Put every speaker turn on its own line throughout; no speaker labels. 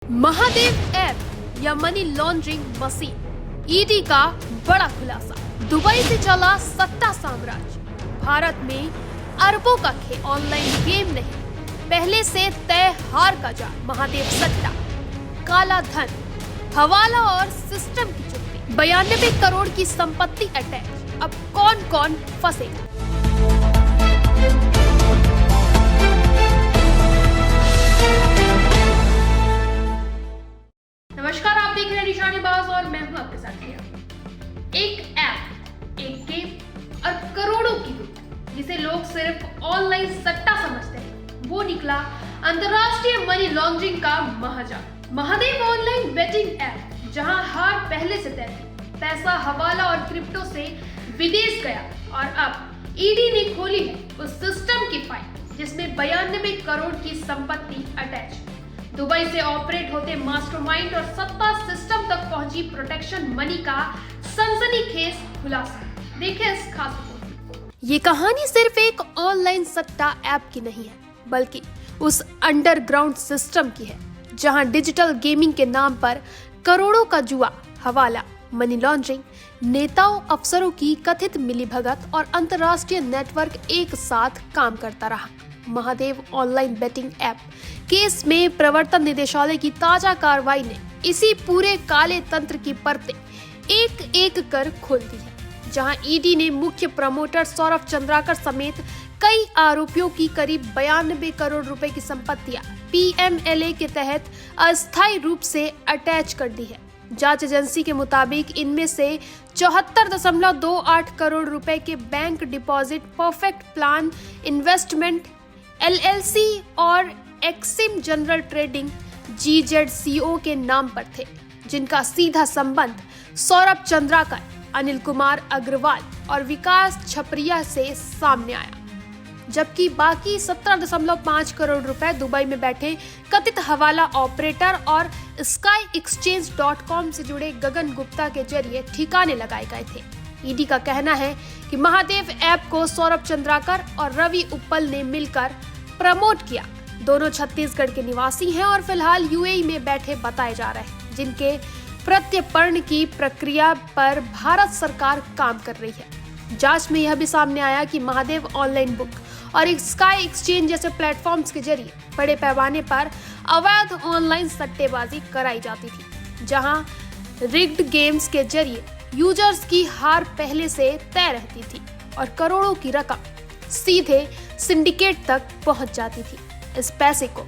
Mahadev app या money laundering machine, ED का बड़ा खुलासा। दुबई से चला सट्टा साम्राज्य। भारत में अरबों का खेल, ऑनलाइन गेम नहीं, पहले से तय हार का जाल। महादेव सट्टा, काला धन, हवाला और सिस्टम की चुप्पी। 92 करोड़ की संपत्ति अटैच। अब कौन कौन फंसेगा? नमस्कार, आप देख रहे हैं निशानेबाज और मैं हूं आपके साथ रिया। एक ऐप, एक गेम और करोड़ों की लूट, जिसे लोग सिर्फ ऑनलाइन सट्टा समझते हैं, वो निकला अंतरराष्ट्रीय मनी लॉन्ड्रिंग का महाजाल। महादेव ऑनलाइन बेटिंग ऐप, जहां हार पहले से तय थी, पैसा हवाला और क्रिप्टो से विदेश गया और अब ईडी ने खोली है उस सिस्टम की फाइल जिसमें 92 करोड़ की संपत्ति अटैच। दुबई से ऑपरेट होते मास्टरमाइंड और सत्ता सिस्टम तक पहुंची प्रोटेक्शन मनी का सनसनीखेज खुलासा। देखिए इस खास रिपोर्ट में। ये कहानी सिर्फ एक ऑनलाइन सट्टा ऐप की नहीं है, बल्कि उस अंडरग्राउंड सिस्टम की है जहां डिजिटल गेमिंग के नाम पर करोड़ों का जुआ, हवाला, मनी लॉन्ड्रिंग, नेताओं अफसरों की कथित मिलीभगत और अंतर्राष्ट्रीय नेटवर्क एक साथ काम करता रहा। Mahadev online betting app case में प्रवर्तन निदेशालय की ताजा कार्रवाई ने इसी पूरे काले तंत्र की परतें एक एक कर खोल दी है, जहां ईडी ने मुख्य प्रमोटर सौरभ चंद्राकर समेत कई आरोपियों की करीब 92 करोड़ रुपए की संपत्तियां पीएमएलए के तहत अस्थायी रूप से अटैच कर दी है। जांच एजेंसी के मुताबिक इनमें से 74.28 करोड़ रुपए के bank deposit perfect plan investment LLC और एक्सिम जनरल ट्रेडिंग जीजेडसीओ के नाम पर थे, जिनका सीधा संबंध सौरभ चंद्राकर, अनिल कुमार अग्रवाल और विकास छपरिया से सामने आया। जबकि बाकी 17.5 करोड़ रुपए दुबई में बैठे कथित हवाला ऑपरेटर और skyexchange.com से जुड़े गगन गुप्ता के जरिए ठिकाने लगाए गए थे। ईडी का कहना है कि महादेव ऐप को सौरभ चंद्राकर और रवि उप्पल ने मिलकर प्रमोट किया। दोनों छत्तीसगढ़ के निवासी हैं और फिलहाल यूएई में बैठे बताए जा रहे हैं, जिनके प्रत्यर्पण की प्रक्रिया पर भारत सरकार काम कर रही है। जांच में यह भी सामने आया कि महादेव ऑनलाइन बुक और एक स्काई एक्सचेंज जैसे प्लेटफॉर्म्स के जरिए बड़े पैमाने पर अवैध ऑनलाइन सट्टेबाजी कराई जाती थी, जहां रिग्ड गेम्स के जरिए यूजर्स की हार पहले से तय रहती थी और करोड़ों की रकम सीधे सिंडिकेट तक पहुंच जाती थी। इस पैसे को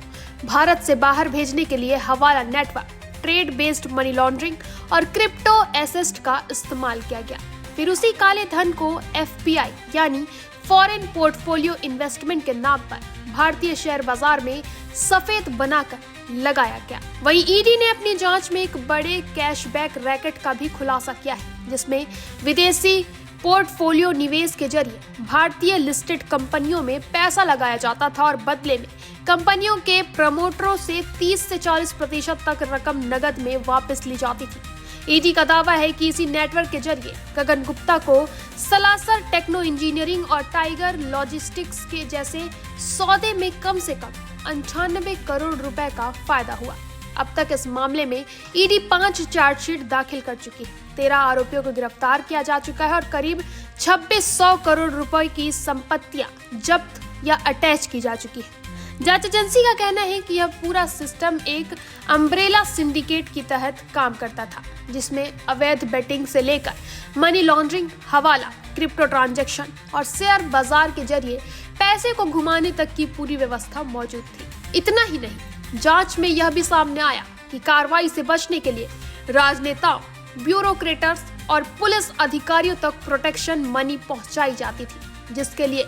भारत से बाहर भेजने के लिए हवाला network, trade based money laundering और क्रिप्टो एसेट का इस्तेमाल किया गया। फिर उसी काले धन को एफपीआई यानी फॉरेन पोर्टफोलियो इन्वेस्टमेंट के नाम पर भारतीय शेयर बाजार में सफेद बनाकर लगाया गया। वहीं ईडी ने अपनी जांच में एक बड़े कैशबैक रैकेट का भी खुलासा किया है, जिसमें विदेशी पोर्टफोलियो निवेश के जरिए भारतीय लिस्टेड कंपनियों में पैसा लगाया जाता था और बदले में कंपनियों के प्रमोटरों से 30 से 40% तक रकम नगद में वापस ली जाती थी। ईडी का दावा है कि इसी नेटवर्क के जरिए गगन गुप्ता को सलासर टेक्नो इंजीनियरिंग और टाइगर लॉजिस्टिक्स के जैसे सौदे में कम से कम 98 करोड़ रुपए का फायदा हुआ। अब तक इस मामले में ईडी 5 चार्जशीट दाखिल कर चुकी है। 13 आरोपियों को गिरफ्तार किया जा चुका है और करीब 2600 करोड़ रुपए की संपत्तियां जब्त या अटैच की जा चुकी है। जांच एजेंसी का कहना है कि यह पूरा सिस्टम एक अम्ब्रेला सिंडिकेट की तहत काम करता था, जिसमें अवैध बेटिंग से लेकर मनी लॉन्ड्रिंग, हवाला, क्रिप्टो ट्रांजैक्शन और शेयर बाजार के जरिए पैसे को घुमाने तक की पूरी व्यवस्था मौजूद थी। इतना ही नहीं, जांच में यह भी सामने आया कि कार्रवाई से बचने के लिए राजनेताओं, ब्यूरोक्रेट्स और पुलिस अधिकारियों तक प्रोटेक्शन मनी पहुंचाई जाती थी, जिसके लिए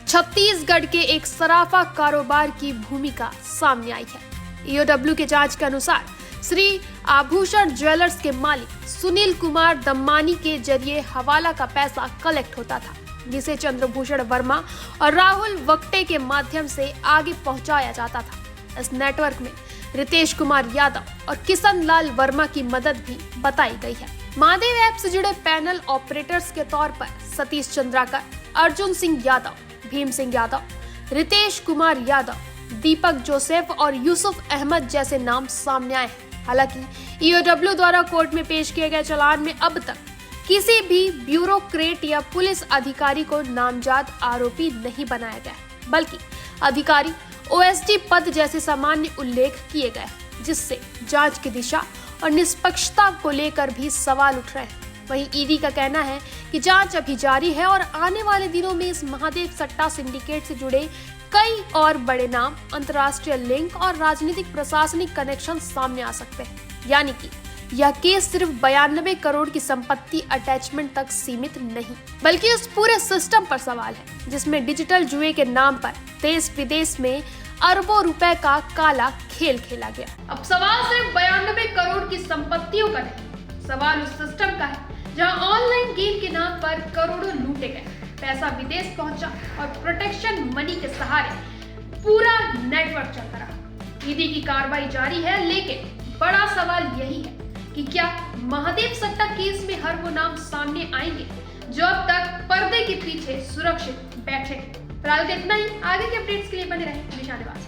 छत्तीसगढ़ के एक सराफा कारोबार की भूमिका सामने आई है। ईओडब्ल्यू के जांच के अनुसार श्री आभूषण ज्वेलर्स के मालिक सुनील कुमार दम्मानी के जरिए हवाला का पैसा कलेक्ट होता था, जिसे चंद्रभूषण वर्मा और राहुल वक्टे के माध्यम से आगे पहुंचाया जाता था। इस नेटवर्क में रितेश कुमार यादव और किशन लाल वर्मा की मदद भी बताई गई है। महादेव ऐप से जुड़े पैनल ऑपरेटर्स के तौर पर सतीश चंद्राकर, अर्जुन सिंह यादव, भीम सिंह यादव, रितेश कुमार यादव,
दीपक जोसेफ और यूसुफ अहमद जैसे नाम सामने आए हैं। हालांकि ईओडब्ल्यू द्वारा कोर्ट में पेश किए गए चालान में अब तक किसी भी ब्यूरोक्रेट या पुलिस अधिकारी को नामजद आरोपी नहीं बनाया गया, बल्कि अधिकारी ओएसडी पद जैसे सामान्य उल्लेख किए गए, जिससे जांच की दिशा और निष्पक्षता को लेकर भी सवाल उठ रहे हैं। वहीं ईडी का कहना है कि जांच अभी जारी है और आने वाले दिनों में इस महादेव सट्टा सिंडिकेट से जुड़े कई और बड़े नाम, अंतर्राष्ट्रीय लिंक और राजनीतिक प्रशासनिक कनेक्शन सामने आ सकते हैं। यानी कि यह केस सिर्फ 92 करोड़ की संपत्ति अटैचमेंट तक सीमित नहीं, बल्कि उस पूरे सिस्टम पर सवाल है जिसमें डिजिटल जुए के नाम पर देश विदेश में अरबों रुपए का काला खेल खेला गया।
अब सवाल सिर्फ 92 करोड़ की संपत्तियों का नहीं, सवाल उस सिस्टम का है जहां ऑनलाइन गेम के नाम पर करोड़ों लूटे गए, पैसा विदेश पहुंचा और प्रोटेक्शन मनी के सहारे पूरा नेटवर्क चलता रहा। ईडी की कार्रवाई जारी है, लेकिन बड़ा सवाल यही है कि क्या महादेव सट्टा केस में हर वो नाम सामने आएंगे जो अब तक पर्दे के पीछे सुरक्षित बैठे। फिलहाल इतना ही। आगे के अपडेट्स के लिए बने रहें निशानेबाज।